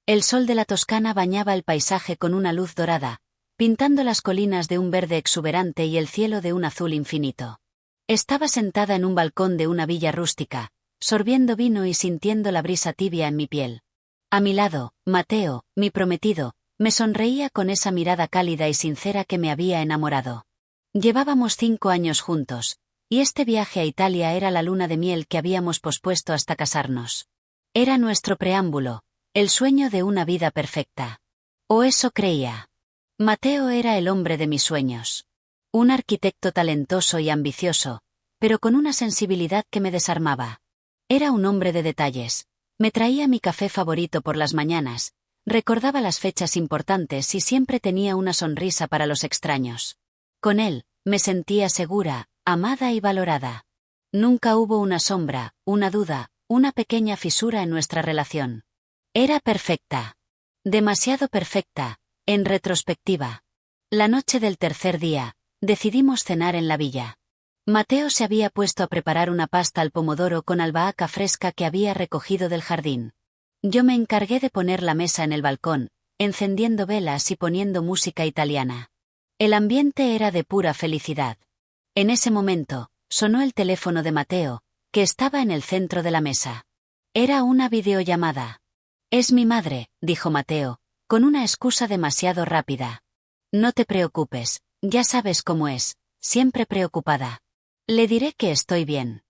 El sol de la Toscana bañaba el paisaje con una luz dorada, pintando las colinas de un verde exuberante y el cielo de un azul infinito. Estaba sentada en un balcón de una villa rústica, sorbiendo vino y sintiendo la brisa tibia en mi piel. A mi lado, Mateo, mi prometido, me sonreía con esa mirada cálida y sincera que me había enamorado. Llevábamos 5 años juntos, y este viaje a Italia era la luna de miel que habíamos pospuesto hasta casarnos. Era nuestro preámbulo, el sueño de una vida perfecta. O eso creía. Mateo era el hombre de mis sueños. Un arquitecto talentoso y ambicioso, pero con una sensibilidad que me desarmaba. Era un hombre de detalles. Me traía mi café favorito por las mañanas, recordaba las fechas importantes y siempre tenía una sonrisa para los extraños. Con él, me sentía segura, amada y valorada. Nunca hubo una sombra, una duda, una pequeña fisura en nuestra relación. Era perfecta. Demasiado perfecta, en retrospectiva. La noche del tercer día, decidimos cenar en la villa. Mateo se había puesto a preparar una pasta al pomodoro con albahaca fresca que había recogido del jardín. Yo me encargué de poner la mesa en el balcón, encendiendo velas y poniendo música italiana. El ambiente era de pura felicidad. En ese momento, sonó el teléfono de Mateo, que estaba en el centro de la mesa. Era una videollamada. «Es mi madre», dijo Mateo, con una excusa demasiado rápida. «No te preocupes, ya sabes cómo es, siempre preocupada. Le diré que estoy bien».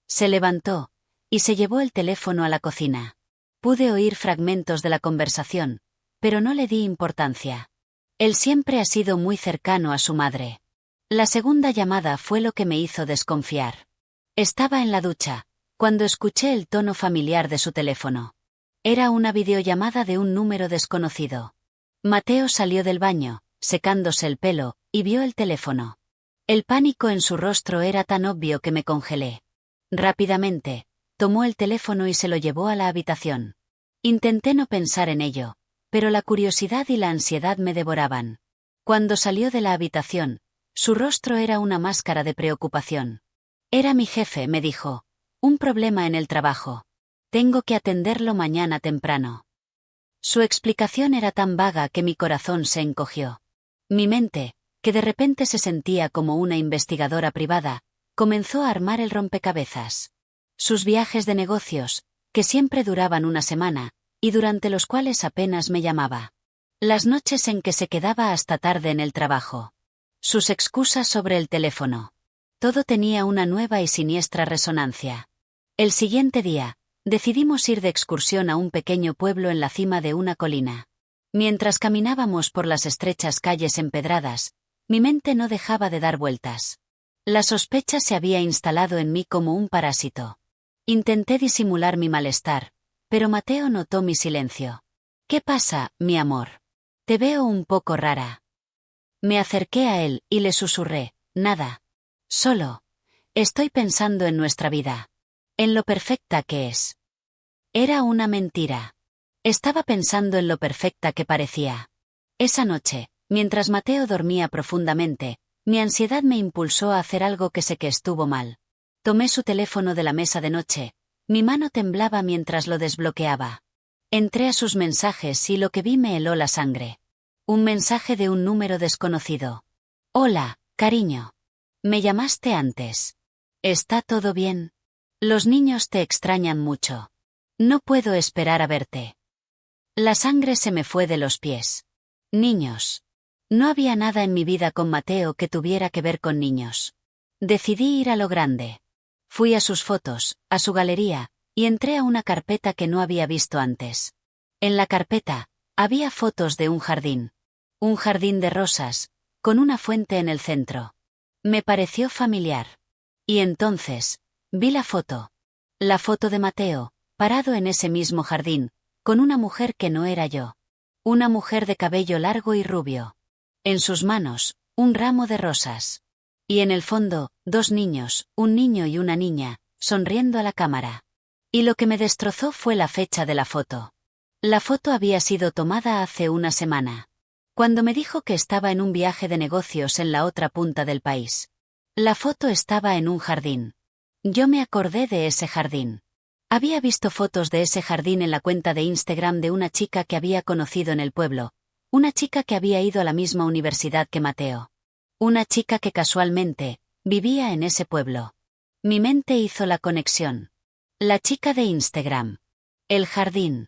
Se levantó, y se llevó el teléfono a la cocina. Pude oír fragmentos de la conversación, pero no le di importancia. Él siempre ha sido muy cercano a su madre. La segunda llamada fue lo que me hizo desconfiar. Estaba en la ducha, cuando escuché el tono familiar de su teléfono. Era una videollamada de un número desconocido. Mateo salió del baño, secándose el pelo, y vio el teléfono. El pánico en su rostro era tan obvio que me congelé. Rápidamente, tomó el teléfono y se lo llevó a la habitación. Intenté no pensar en ello, pero la curiosidad y la ansiedad me devoraban. Cuando salió de la habitación, su rostro era una máscara de preocupación. «Era mi jefe», me dijo. «Un problema en el trabajo. Tengo que atenderlo mañana temprano». Su explicación era tan vaga que mi corazón se encogió. Mi mente, que de repente se sentía como una investigadora privada, comenzó a armar el rompecabezas. Sus viajes de negocios, que siempre duraban una semana, y durante los cuales apenas me llamaba. Las noches en que se quedaba hasta tarde en el trabajo. Sus excusas sobre el teléfono. Todo tenía una nueva y siniestra resonancia. El siguiente día, decidimos ir de excursión a un pequeño pueblo en la cima de una colina. Mientras caminábamos por las estrechas calles empedradas, mi mente no dejaba de dar vueltas. La sospecha se había instalado en mí como un parásito. Intenté disimular mi malestar, pero Mateo notó mi silencio. «¿Qué pasa, mi amor? Te veo un poco rara». Me acerqué a él y le susurré: «Nada. Solo. Estoy pensando en nuestra vida. En lo perfecta que es». Era una mentira. Estaba pensando en lo perfecta que parecía. Esa noche, mientras Mateo dormía profundamente, mi ansiedad me impulsó a hacer algo que sé que estuvo mal. Tomé su teléfono de la mesa de noche. Mi mano temblaba mientras lo desbloqueaba. Entré a sus mensajes y lo que vi me heló la sangre. Un mensaje de un número desconocido. «Hola, cariño. Me llamaste antes. ¿Está todo bien? Los niños te extrañan mucho. No puedo esperar a verte». La sangre se me fue de los pies. Niños. No había nada en mi vida con Mateo que tuviera que ver con niños. Decidí ir a lo grande. Fui a sus fotos, a su galería, y entré a una carpeta que no había visto antes. En la carpeta, había fotos de un jardín. Un jardín de rosas, con una fuente en el centro. Me pareció familiar. Y entonces, vi la foto. La foto de Mateo, parado en ese mismo jardín, con una mujer que no era yo. Una mujer de cabello largo y rubio. En sus manos, un ramo de rosas. Y en el fondo, 2 niños, un niño y una niña, sonriendo a la cámara. Y lo que me destrozó fue la fecha de la foto. La foto había sido tomada hace una semana. Cuando me dijo que estaba en un viaje de negocios en la otra punta del país. La foto estaba en un jardín. Yo me acordé de ese jardín. Había visto fotos de ese jardín en la cuenta de Instagram de una chica que había conocido en el pueblo, una chica que había ido a la misma universidad que Mateo. Una chica que casualmente vivía en ese pueblo. Mi mente hizo la conexión. La chica de Instagram. El jardín.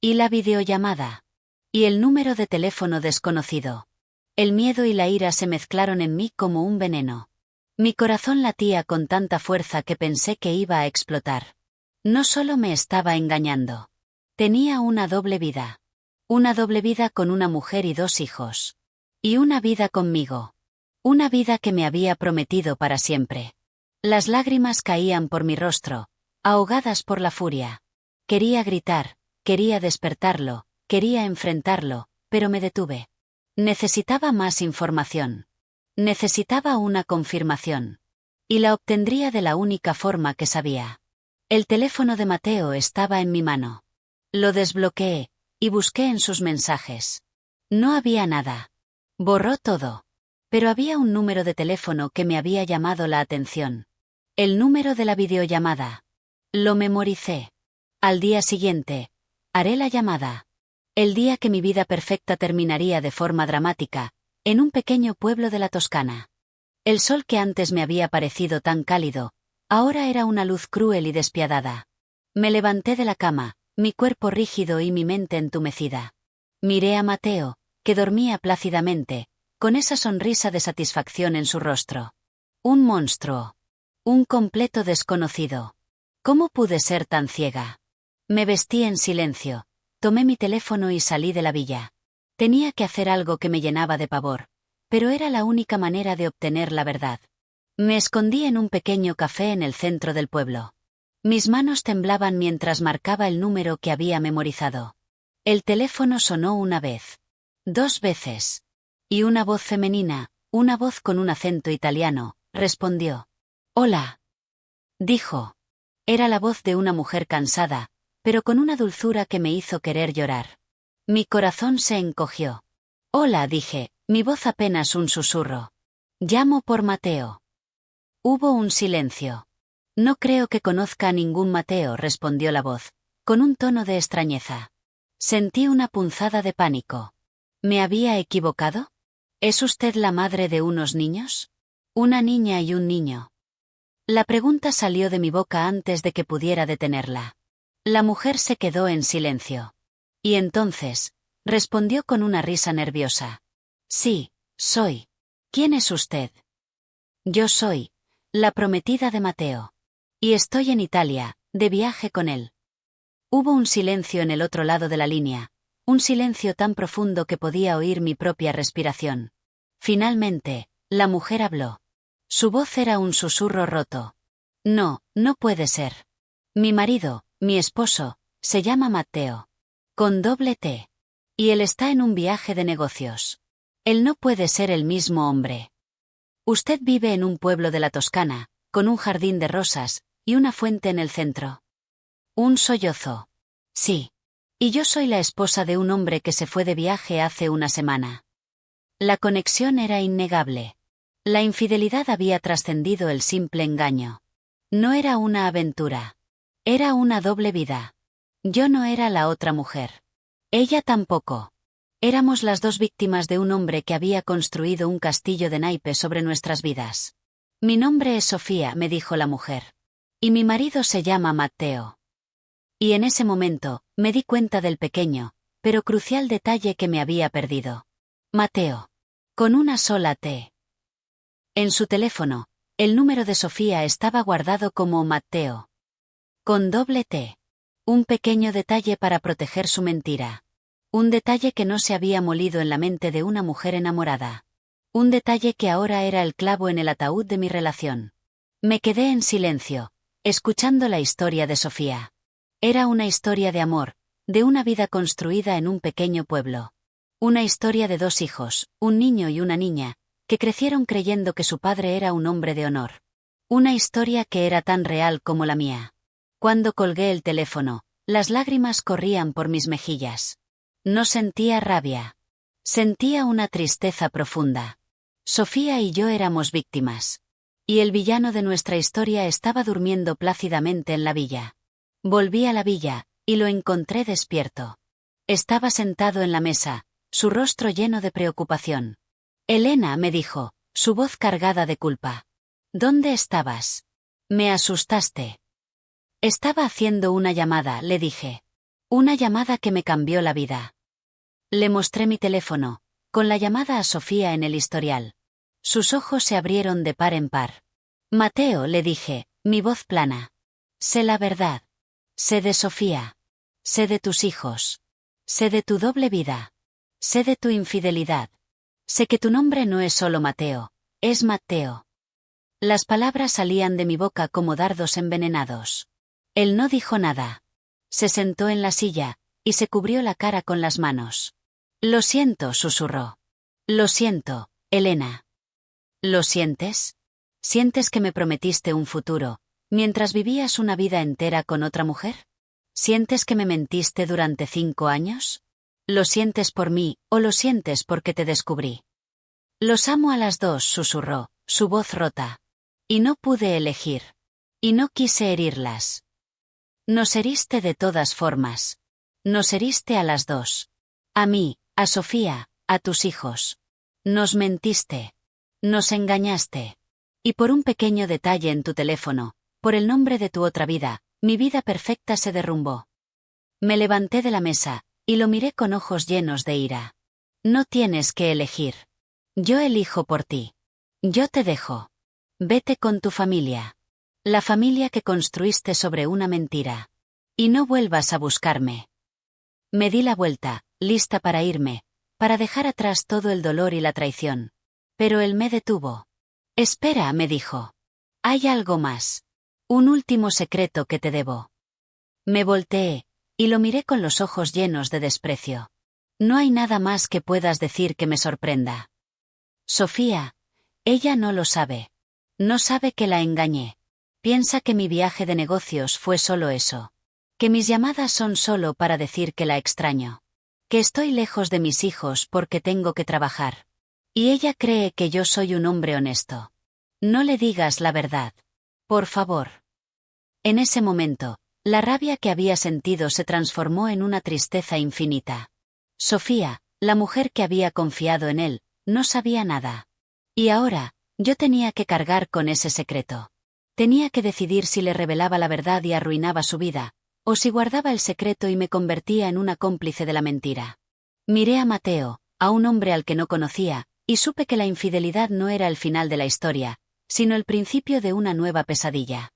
Y la videollamada. Y el número de teléfono desconocido. El miedo y la ira se mezclaron en mí como un veneno. Mi corazón latía con tanta fuerza que pensé que iba a explotar. No solo me estaba engañando. Tenía una doble vida. Una doble vida con una mujer y 2 hijos. Y una vida conmigo. Una vida que me había prometido para siempre. Las lágrimas caían por mi rostro, ahogadas por la furia. Quería gritar, quería despertarlo, quería enfrentarlo, pero me detuve. Necesitaba más información. Necesitaba una confirmación. Y la obtendría de la única forma que sabía. El teléfono de Mateo estaba en mi mano. Lo desbloqueé, y busqué en sus mensajes. No había nada. Borró todo. Pero había un número de teléfono que me había llamado la atención. El número de la videollamada. Lo memoricé. Al día siguiente, haré la llamada. El día que mi vida perfecta terminaría de forma dramática, en un pequeño pueblo de la Toscana. El sol que antes me había parecido tan cálido, ahora era una luz cruel y despiadada. Me levanté de la cama, mi cuerpo rígido y mi mente entumecida. Miré a Mateo, que dormía plácidamente, con esa sonrisa de satisfacción en su rostro. Un monstruo. Un completo desconocido. ¿Cómo pude ser tan ciega? Me vestí en silencio, tomé mi teléfono y salí de la villa. Tenía que hacer algo que me llenaba de pavor, pero era la única manera de obtener la verdad. Me escondí en un pequeño café en el centro del pueblo. Mis manos temblaban mientras marcaba el número que había memorizado. El teléfono sonó una vez. 2 veces. Y una voz femenina, una voz con un acento italiano, respondió. «Hola», dijo. Era la voz de una mujer cansada, pero con una dulzura que me hizo querer llorar. Mi corazón se encogió. «Hola», dije, mi voz apenas un susurro. «Llamo por Mateo». Hubo un silencio. «No creo que conozca a ningún Mateo», respondió la voz, con un tono de extrañeza. Sentí una punzada de pánico. ¿Me había equivocado? ¿Es usted la madre de unos niños? Una niña y un niño. La pregunta salió de mi boca antes de que pudiera detenerla. La mujer se quedó en silencio. Y entonces, respondió con una risa nerviosa. «Sí, soy. ¿Quién es usted?» «Yo soy la prometida de Mateo. Y estoy en Italia, de viaje con él». Hubo un silencio en el otro lado de la línea, un silencio tan profundo que podía oír mi propia respiración. Finalmente, la mujer habló. Su voz era un susurro roto. «No, no puede ser. Mi marido, mi esposo, se llama Matteo. Con doble T. Y él está en un viaje de negocios. Él no puede ser el mismo hombre. Usted vive en un pueblo de la Toscana, con un jardín de rosas, y una fuente en el centro». Un sollozo. «Sí. Y yo soy la esposa de un hombre que se fue de viaje hace una semana». La conexión era innegable. La infidelidad había trascendido el simple engaño. No era una aventura. Era una doble vida. Yo no era la otra mujer. Ella tampoco. Éramos las 2 víctimas de un hombre que había construido un castillo de naipes sobre nuestras vidas. «Mi nombre es Sofía», me dijo la mujer. «Y mi marido se llama Matteo». Y en ese momento, me di cuenta del pequeño, pero crucial detalle que me había perdido. Mateo. Con una sola T. En su teléfono, el número de Sofía estaba guardado como Matteo. Con doble T. Un pequeño detalle para proteger su mentira. Un detalle que no se había molido en la mente de una mujer enamorada. Un detalle que ahora era el clavo en el ataúd de mi relación. Me quedé en silencio, escuchando la historia de Sofía. Era una historia de amor, de una vida construida en un pequeño pueblo. Una historia de 2 hijos, un niño y una niña, que crecieron creyendo que su padre era un hombre de honor. Una historia que era tan real como la mía. Cuando colgué el teléfono, las lágrimas corrían por mis mejillas. No sentía rabia. Sentía una tristeza profunda. Sofía y yo éramos víctimas. Y el villano de nuestra historia estaba durmiendo plácidamente en la villa. Volví a la villa, y lo encontré despierto. Estaba sentado en la mesa, su rostro lleno de preocupación. Elena, me dijo, su voz cargada de culpa. ¿Dónde estabas? Me asustaste. Estaba haciendo una llamada, le dije. Una llamada que me cambió la vida. Le mostré mi teléfono, con la llamada a Sofía en el historial. Sus ojos se abrieron de par en par. Mateo, le dije, mi voz plana. Sé la verdad. Sé de Sofía. Sé de tus hijos. Sé de tu doble vida. Sé de tu infidelidad. Sé que tu nombre no es solo Mateo, es Mateo. Las palabras salían de mi boca como dardos envenenados. Él no dijo nada. Se sentó en la silla, y se cubrió la cara con las manos. Lo siento, susurró. Lo siento, Elena. ¿Lo sientes? ¿Sientes que me prometiste un futuro, mientras vivías una vida entera con otra mujer? ¿Sientes que me mentiste durante 5 años? ¿Lo sientes por mí, o lo sientes porque te descubrí? Los amo a las dos, susurró, su voz rota. Y no pude elegir. Y no quise herirlas. Nos heriste de todas formas. Nos heriste a las dos. A mí, a Sofía, a tus hijos. Nos mentiste. Nos engañaste. Y por un pequeño detalle en tu teléfono, por el nombre de tu otra vida, mi vida perfecta se derrumbó. Me levanté de la mesa, y lo miré con ojos llenos de ira. No tienes que elegir. Yo elijo por ti. Yo te dejo. Vete con tu familia. La familia que construiste sobre una mentira. Y no vuelvas a buscarme. Me di la vuelta, lista para irme, para dejar atrás todo el dolor y la traición. Pero él me detuvo. Espera, me dijo. Hay algo más. Un último secreto que te debo. Me volteé, y lo miré con los ojos llenos de desprecio. No hay nada más que puedas decir que me sorprenda. Sofía, ella no lo sabe. No sabe que la engañé. Piensa que mi viaje de negocios fue solo eso. Que mis llamadas son solo para decir que la extraño. Que estoy lejos de mis hijos porque tengo que trabajar. Y ella cree que yo soy un hombre honesto. No le digas la verdad. Por favor. En ese momento, la rabia que había sentido se transformó en una tristeza infinita. Sofía, la mujer que había confiado en él, no sabía nada. Y ahora, yo tenía que cargar con ese secreto. Tenía que decidir si le revelaba la verdad y arruinaba su vida, o si guardaba el secreto y me convertía en una cómplice de la mentira. Miré a Mateo, a un hombre al que no conocía, y supe que la infidelidad no era el final de la historia, sino el principio de una nueva pesadilla.